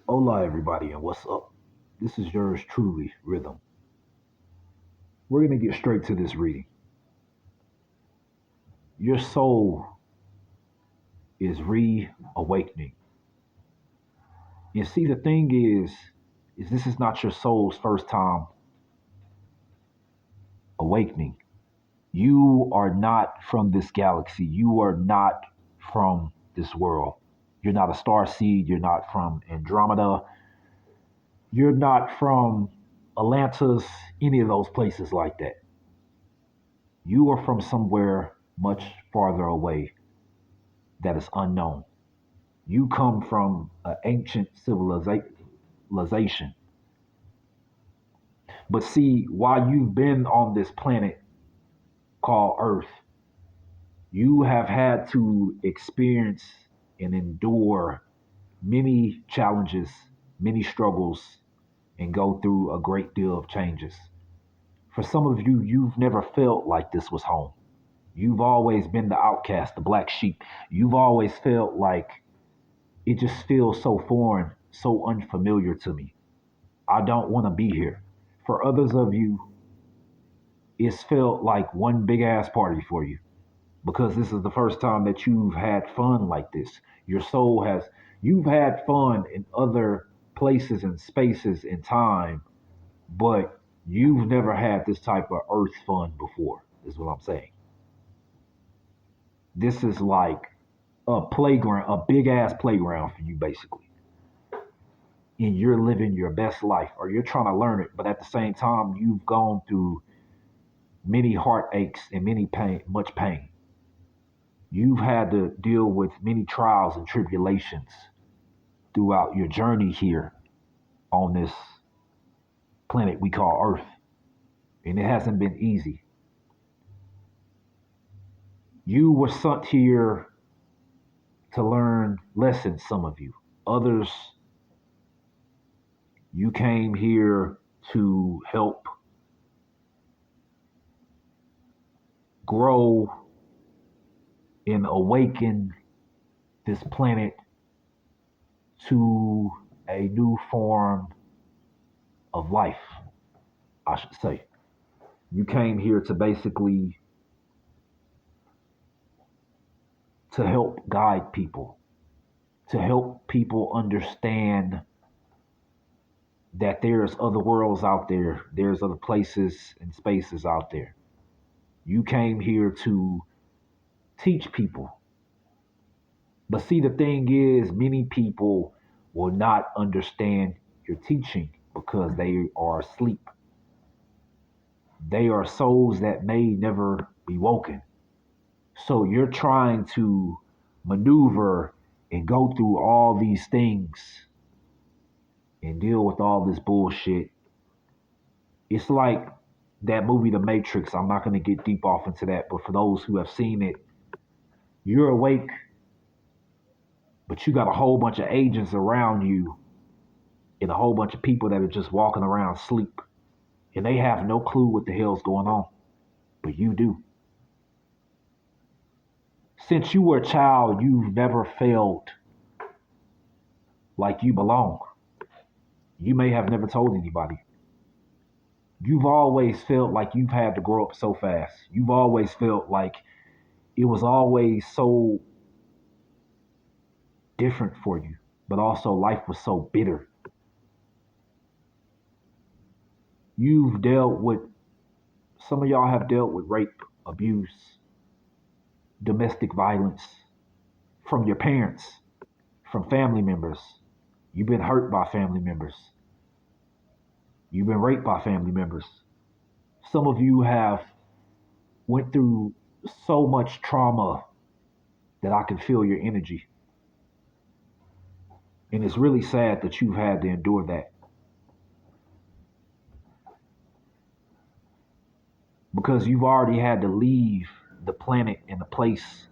Hola, everybody, and what's up? This is yours truly, Rhythm. We're going to get straight to this reading. Your soul is reawakening. And see, the thing is this is not your soul's first time awakening. You are not from this galaxy. You are not from this world. You're not a star seed. You're not from Andromeda. You're not from Atlantis, any of those places like that. You are from somewhere much farther away that is unknown. You come from an ancient civilization. But see, while you've been on this planet called Earth, you have had to experience and endure many challenges, many struggles, and go through a great deal of changes. For some of you, you've never felt like this was home. You've always been the outcast, the black sheep. You've always felt like it just feels so foreign, so unfamiliar to me. I don't want to be here. For others of you, it's felt like one big ass party for you because this is the first time that you've had fun like this. Your soul has, you've had fun in other places and spaces and time, but you've never had this type of earth fun before, is what I'm saying. This is like a playground, a big ass playground for you, basically. And you're living your best life or you're trying to learn it, but at the same time, you've gone through many heartaches and many pain, much pain. You've had to deal with many trials and tribulations throughout your journey here on this planet we call Earth. And it hasn't been easy. You were sent here to learn lessons, some of you. Others, you came here to help grow and awaken this planet to a new form of life, I should say. You came here to basically to help guide people, to help people understand that there's other worlds out there, there's other places and spaces out there. You came here to teach people. But see, the thing is, many people will not understand your teaching because they are asleep. They are souls that may never be woken. So you're trying to maneuver and go through all these things and deal with all this bullshit. It's like that movie, The Matrix. I'm not going to get deep off into that, but for those who have seen it, you're awake, but you got a whole bunch of agents around you and a whole bunch of people that are just walking around asleep. And they have no clue what the hell's going on, but you do. Since you were a child, you've never felt like you belong. You may have never told anybody. You've always felt like you've had to grow up so fast. You've always felt like it was always so different for you, but also life was so bitter. You've dealt with, some of y'all have dealt with rape, abuse, domestic violence from your parents, from family members. You've been hurt by family members. You've been raped by family members. Some of you have went through so much trauma that I can feel your energy. And it's really sad that you've had to endure that because you've already had to leave the planet and the place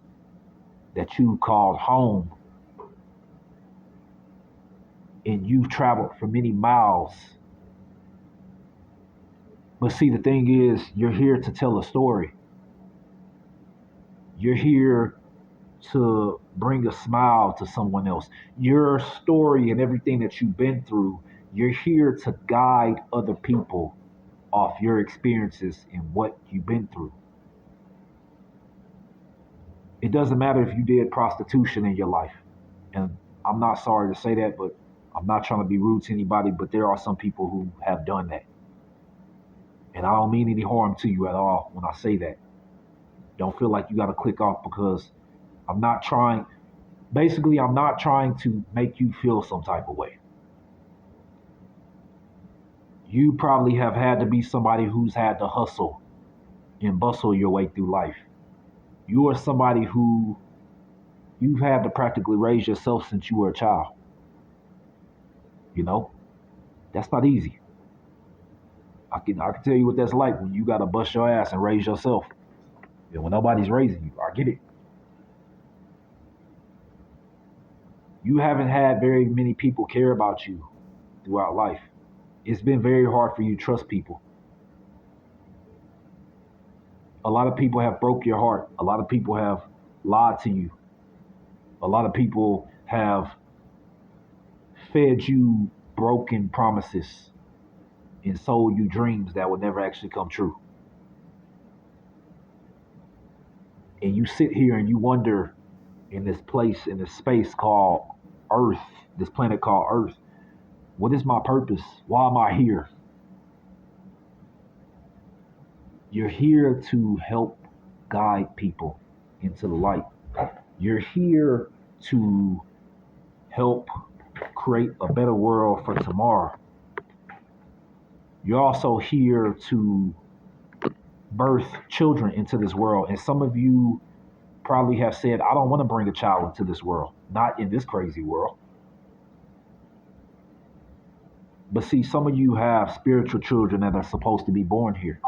that you called home. And you've traveled for many miles. But see, the thing is, you're here to tell a story. You're here to bring a smile to someone else. Your story and everything that you've been through, you're here to guide other people off your experiences and what you've been through. It doesn't matter if you did prostitution in your life. And I'm not sorry to say that, but I'm not trying to be rude to anybody, but there are some people who have done that. And I don't mean any harm to you at all when I say that. Don't feel like you got to click off because I'm not trying, basically, I'm not trying to make you feel some type of way. You probably have had to be somebody who's had to hustle and bustle your way through life. You are somebody who you've had to practically raise yourself since you were a child. You know, that's not easy. I can tell you what that's like when you got to bust your ass and raise yourself. And when nobody's raising you, I get it. You haven't had very many people care about you throughout life. It's been very hard for you to trust people. A lot of people have broke your heart. A lot of people have lied to you. A lot of people have fed you broken promises and sold you dreams that would never actually come true. And you sit here and you wonder in this place, in this space called Earth, this planet called Earth, what is my purpose? Why am I here? You're here to help guide people into the light. You're here to help create a better world for tomorrow. You're also here to birth children into this world. And some of you probably have said, I don't want to bring a child into this world, not in this crazy world. But see, some of you have spiritual children that are supposed to be born here.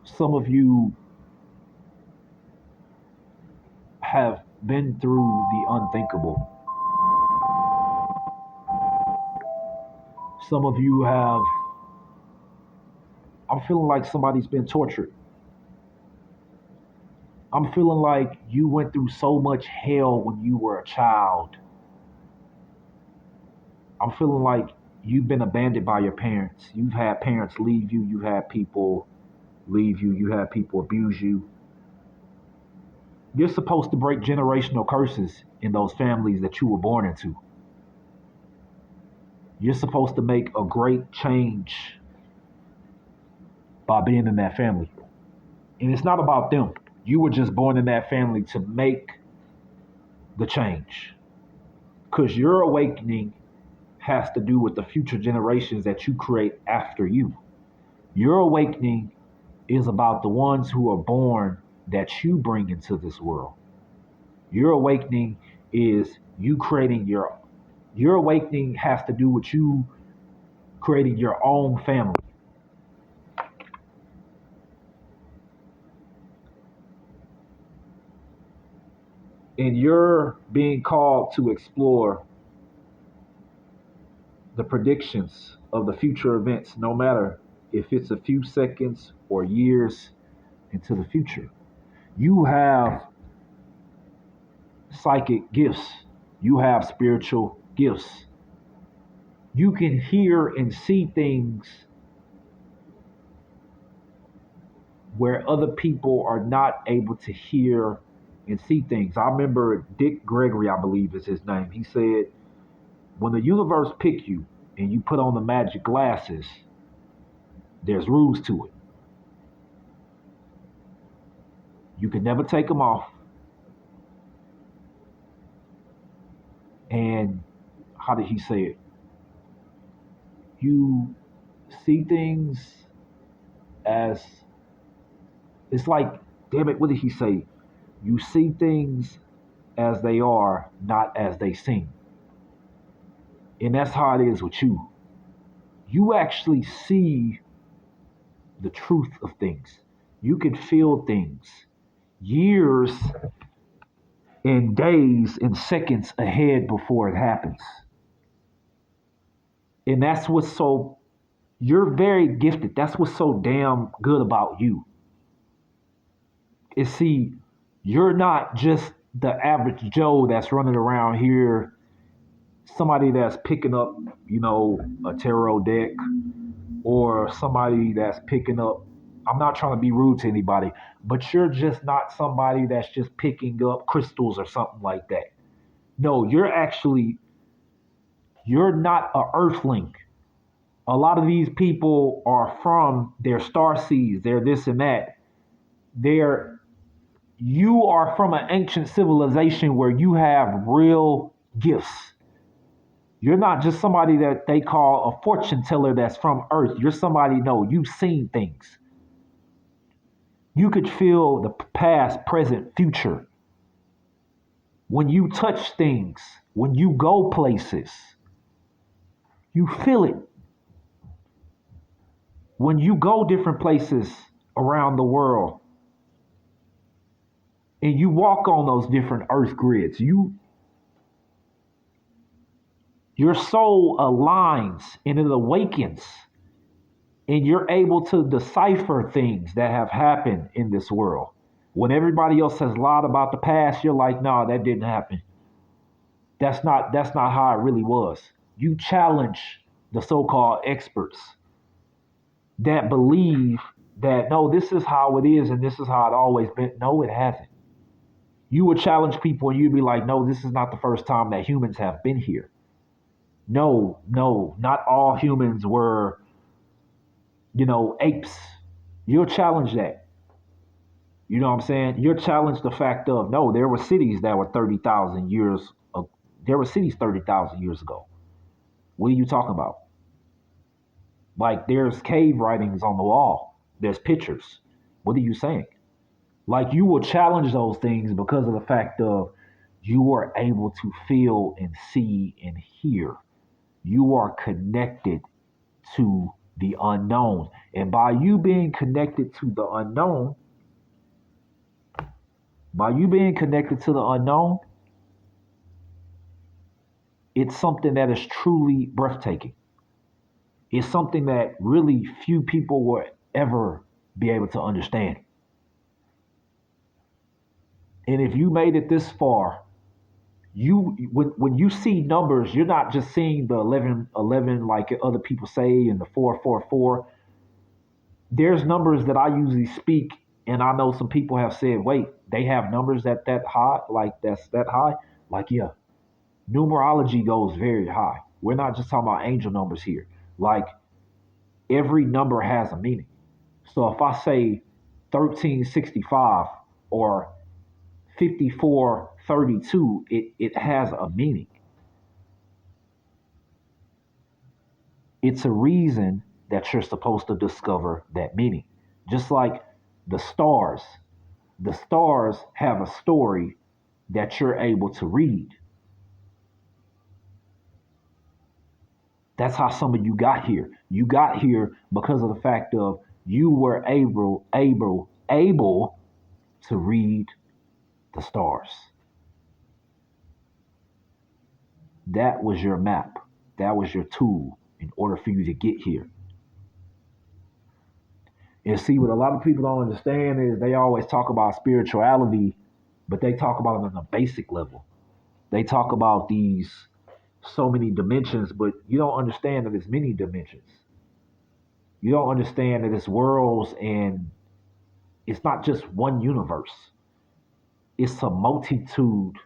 Some of you have been through the unthinkable. Some of you have, I'm feeling like somebody's been tortured. I'm feeling like you went through so much hell when you were a child. I'm feeling like you've been abandoned by your parents. You've had parents leave you. You've had people leave you. You had people abuse you. You're supposed to break generational curses in those families that you were born into. You're supposed to make a great change by being in that family. And it's not about them. You were just born in that family to make the change. Because your awakening has to do with the future generations that you create after you. Your awakening is about the ones who are born that you bring into this world. Your awakening is you creating your awakening has to do with you creating your own family. And you're being called to explore the predictions of the future events, no matter if it's a few seconds or years into the future. You have psychic gifts, you have spiritual gifts. You can hear and see things where other people are not able to hear and see things. I remember Dick Gregory, I believe is his name. He said, when the universe pick you and you put on the magic glasses, there's rules to it. You can never take them off. And how did he say it? You see things as, it's like, damn it, what did he say? You see things as they are, not as they seem. And that's how it is with you. You actually see the truth of things. You can feel things years and days and seconds ahead before it happens. And that's what's so You're very gifted. That's what's so damn good about you. Is see, you're not just the average Joe that's running around here, somebody that's picking up, a tarot deck, or somebody that's picking up. I'm not trying to be rude to anybody, but you're just not somebody that's just picking up crystals or something like that. No, you're not a earthling. A lot of these people are from their star seeds, they're this and that. They're You are from an ancient civilization where you have real gifts. You're not just somebody that they call a fortune teller that's from Earth. You're somebody, no, you've seen things. You could feel the past, present, future. When you touch things, when you go places, you feel it. When you go different places around the world and you walk on those different earth grids, your soul aligns and it awakens, and you're able to decipher things that have happened in this world. When everybody else has lied about the past, you're like, nah, that didn't happen. That's not how it really was. You challenge the so-called experts that believe that no, this is how it is and this is how it always been. No, it hasn't. You would challenge people and you'd be like, no, this is not the first time that humans have been here. No, no, not all humans were, apes. You'll challenge that. You know what I'm saying? You'll challenge the fact of no, there were cities that were 30,000 years. There were cities 30,000 years ago. What are you talking about? Like there's cave writings on the wall. There's pictures. What are you saying? Like you will challenge those things because of the fact of you are able to feel and see and hear. You are connected to the unknown. And by you being connected to the unknown, by you being connected to the unknown, it's something that is truly breathtaking. It's something that really few people will ever be able to understand. And if you made it this far, when you see numbers, you're not just seeing the 11 like other people say and the 444. There's numbers that I usually speak, and I know some people have said, wait, they have numbers that high, like that's that high. Like, yeah, numerology goes very high. We're not just talking about angel numbers here. Like every number has a meaning. So if I say 1365 or 5432, it has a meaning. It's a reason that you're supposed to discover that meaning. Just like the stars. The stars have a story that you're able to read. That's how some of you got here. You got here because of the fact of you were able to read the stars. That was your map. That was your tool in order for you to get here. And see, what a lot of people don't understand is they always talk about spirituality, but they talk about it on a basic level. They talk about these so many dimensions, but you don't understand that it's many dimensions. You don't understand that it's worlds and it's not just one universe. It's a multitude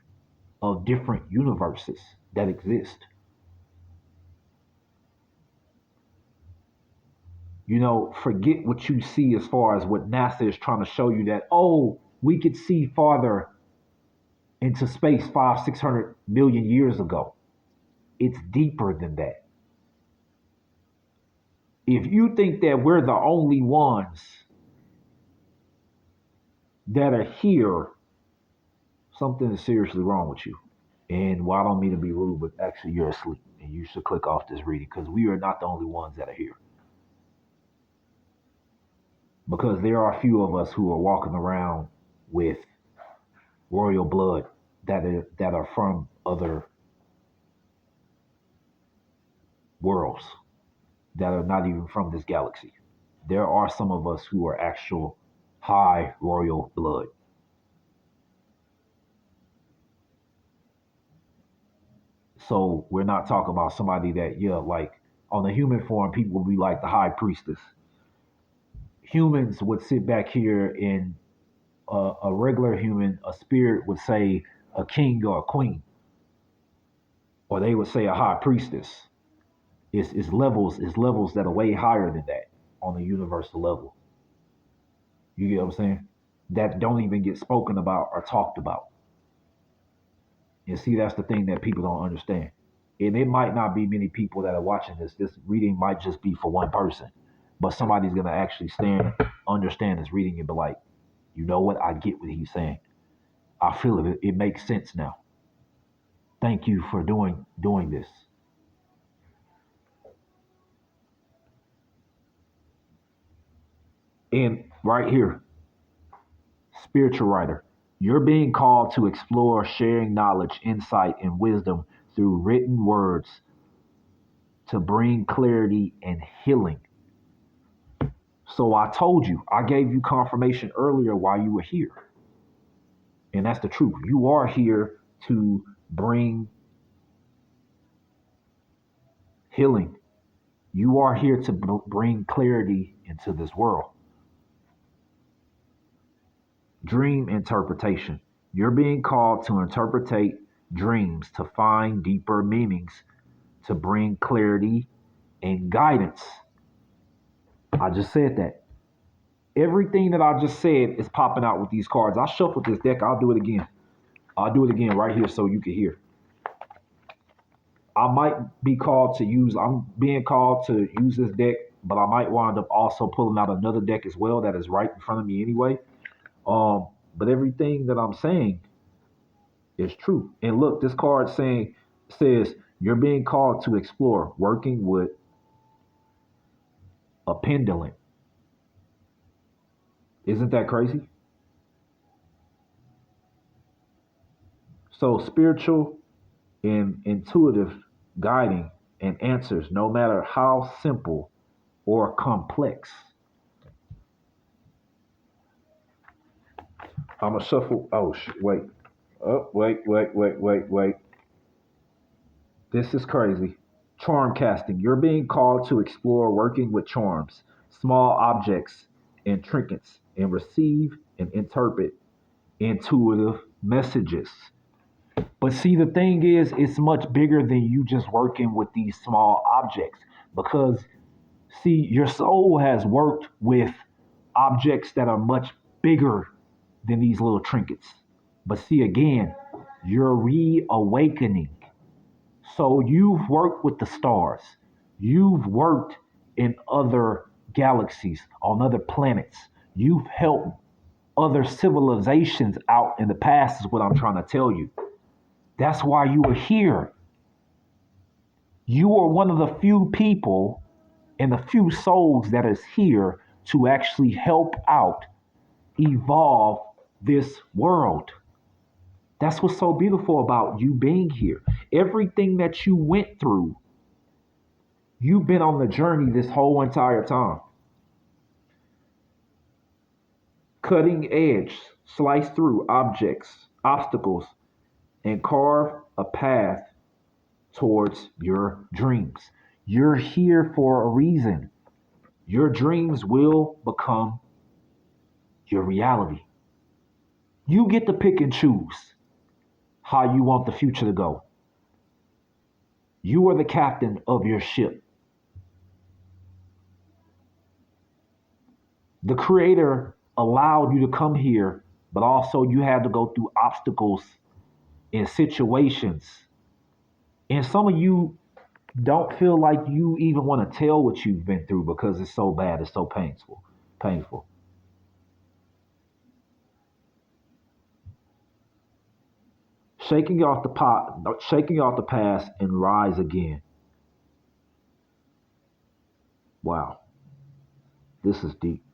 of different universes that exist. Forget what you see as far as what NASA is trying to show you that, oh, we could see farther into space 600 million years ago. It's deeper than that. If you think that we're the only ones that are here, something is seriously wrong with you. And well, I don't mean to be rude, but actually you're asleep and you should click off this reading because we are not the only ones that are here. Because there are a few of us who are walking around with royal blood that are from other worlds. that are not even from this galaxy. There are some of us who are actual high royal blood. So we're not talking about somebody that, yeah, like on the human form, people would be like the high priestess. Humans would sit back here and a regular human, a spirit would say a king or a queen, or they would say a high priestess. It's levels that are way higher than that on the universal level. You get what I'm saying? That don't even get spoken about or talked about. And see, that's the thing that people don't understand. And it might not be many people that are watching this. This reading might just be for one person, but somebody's gonna actually understand this reading and be like, you know what? I get what he's saying. I feel it. It makes sense now. Thank you for doing this. And right here, spiritual writer, you're being called to explore sharing knowledge, insight, and wisdom through written words to bring clarity and healing. So I told you, I gave you confirmation earlier why you were here. And that's the truth. You are here to bring healing. You are here to bring clarity into this world. Dream interpretation. You're being called to interpret dreams to find deeper meanings, to bring clarity and guidance. I just said that. Everything that I just said is popping out with these cards. I shuffled this deck. I'll do it again. I'll do it again right here so you can hear. I might be called to use, I'm being called to use this deck, but I might wind up also pulling out another deck as well that is right in front of me anyway. But everything that I'm saying is true. And look, this card says you're being called to explore working with a pendulum. Isn't that crazy? So spiritual and intuitive guiding and answers, no matter how simple or complex. I'm gonna shuffle. Oh, wait. Oh, wait. This is crazy. Charm casting. You're being called to explore working with charms, small objects, and trinkets, and receive and interpret intuitive messages. But see, the thing is, it's much bigger than you just working with these small objects because, see, your soul has worked with objects that are much bigger than these little trinkets. But see, again, you're reawakening. So you've worked with the stars, you've worked in other galaxies, on other planets, you've helped other civilizations out in the past, is what I'm trying to tell you. That's why you are here. You are one of the few people and the few souls that is here to actually help out evolve this world. That's what's so beautiful about you being here. Everything that you went through, you've been on the journey this whole entire time. Cutting edge, slice through obstacles, and carve a path towards your dreams. You're here for a reason. Your dreams will become your reality. You get to pick and choose how you want the future to go. You are the captain of your ship. The creator allowed you to come here, but also you had to go through obstacles and situations. And some of you don't feel like you even want to tell what you've been through because it's so bad, it's so painful. Painful. Shaking off the past and rise again. Wow, this is deep.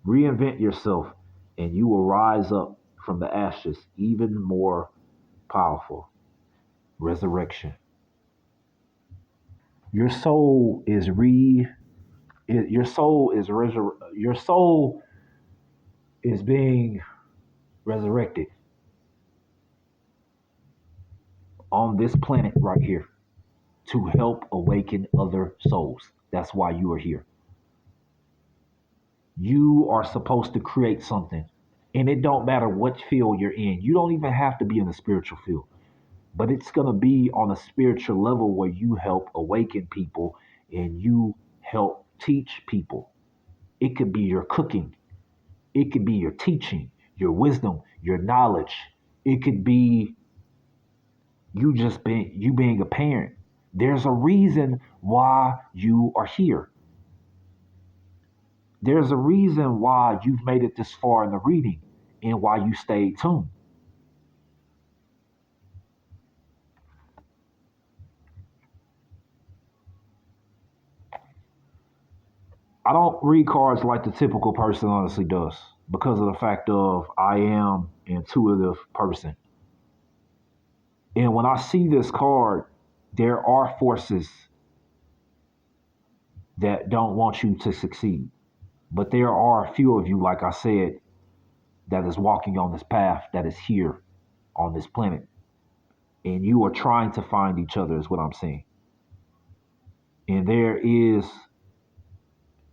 Reinvent yourself and you will rise up from the ashes even more powerful. Resurrection. Your soul is your soul is your soul is being resurrected on this planet right here to help awaken other souls. That's why you are here. You are supposed to create something. And it don't matter what field you're in. You don't even have to be in the spiritual field. But it's going to be on a spiritual level where you help awaken people and you help teach people. It could be your cooking, it could be your teaching, your wisdom, your knowledge. It could be you being a parent. There's a reason why you are here. There's a reason why you've made it this far in the reading and why you stayed tuned. I don't read cards like the typical person honestly does because of the fact of I am intuitive person. And when I see this card, there are forces that don't want you to succeed. But there are a few of you, like I said, that is walking on this path that is here on this planet. And you are trying to find each other, is what I'm saying. And there is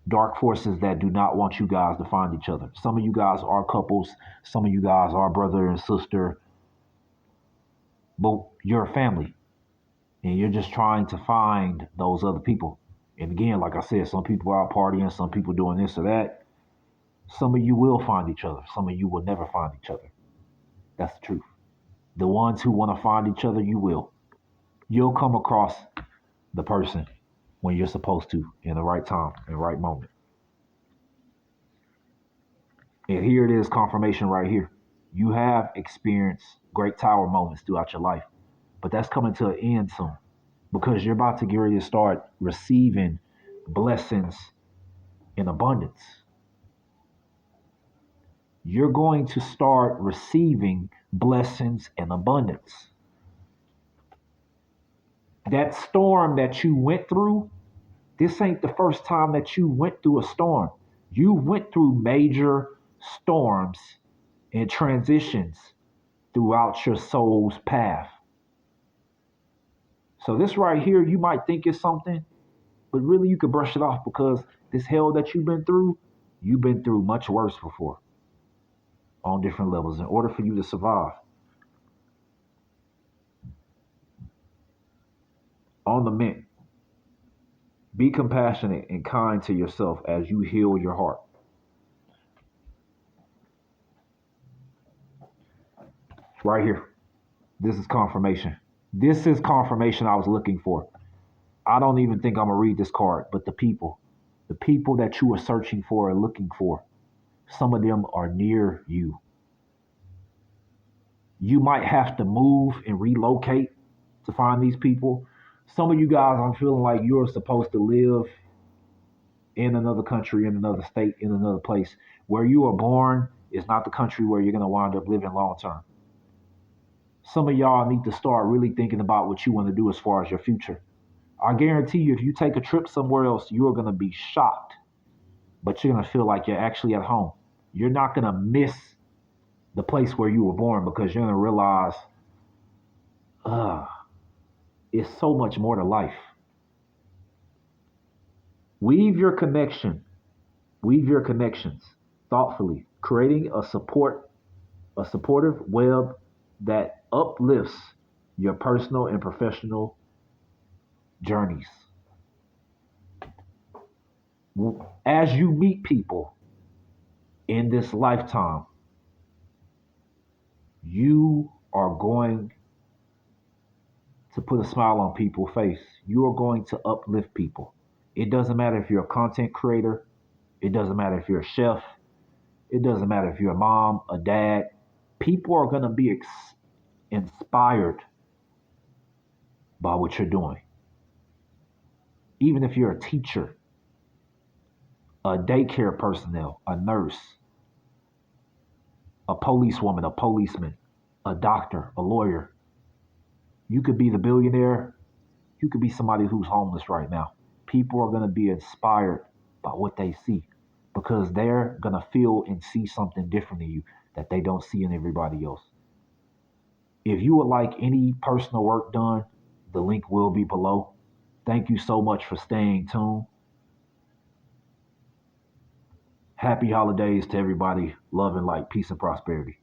dark forces that do not want you guys to find each other. Some of you guys are couples, some of you guys are brother and sister, but you're a family and you're just trying to find those other people. And again, like I said, some people are out partying, some people doing this or that. Some of you will find each other, some of you will never find each other. That's the truth. The ones who want to find each other, you will. You'll come across the person when you're supposed to in the right time and right moment. And here it is, confirmation right here. You have experienced great tower moments throughout your life, but that's coming to an end soon because you're about to get ready to start receiving blessings in abundance. You're going to start receiving blessings in abundance. That storm that you went through, this ain't the first time that you went through a storm. You went through major storms and transitions throughout your soul's path. So this right here, you might think it's something, but really you could brush it off because this hell that you've been through much worse before on different levels in order for you to survive. On the mint, be compassionate and kind to yourself as you heal your heart. Right here. This is confirmation. This is confirmation I was looking for. I don't even think I'm going to read this card, but the people that you are searching for and looking for, some of them are near you. You might have to move and relocate to find these people. Some of you guys, I'm feeling like you're supposed to live in another country, in another state, in another place. Where you are born is not the country where you're going to wind up living long term. Some of y'all need to start really thinking about what you want to do as far as your future. I guarantee you, if you take a trip somewhere else, you are going to be shocked, but you're going to feel like you're actually at home. You're not going to miss the place where you were born because you're going to realize, uh, it's so much more to life. Weave your connection, weave your connections thoughtfully, creating a supportive web that uplifts your personal and professional journeys. As you meet people in this lifetime, you are going to put a smile on people's face. You are going to uplift people. It doesn't matter if you're a content creator, it doesn't matter if you're a chef, it doesn't matter if you're a mom, a dad. People are going to be inspired by what you're doing. Even if you're a teacher, a daycare personnel, a nurse, a policewoman, a policeman, a doctor, a lawyer. You could be the billionaire, You could be somebody who's homeless right now. People are going to be inspired by what they see because they're going to feel and see something different in you that they don't see in everybody else. If you would like any personal work done, the link will be below. Thank you so much for staying tuned. Happy holidays to everybody. Love and light, peace and prosperity.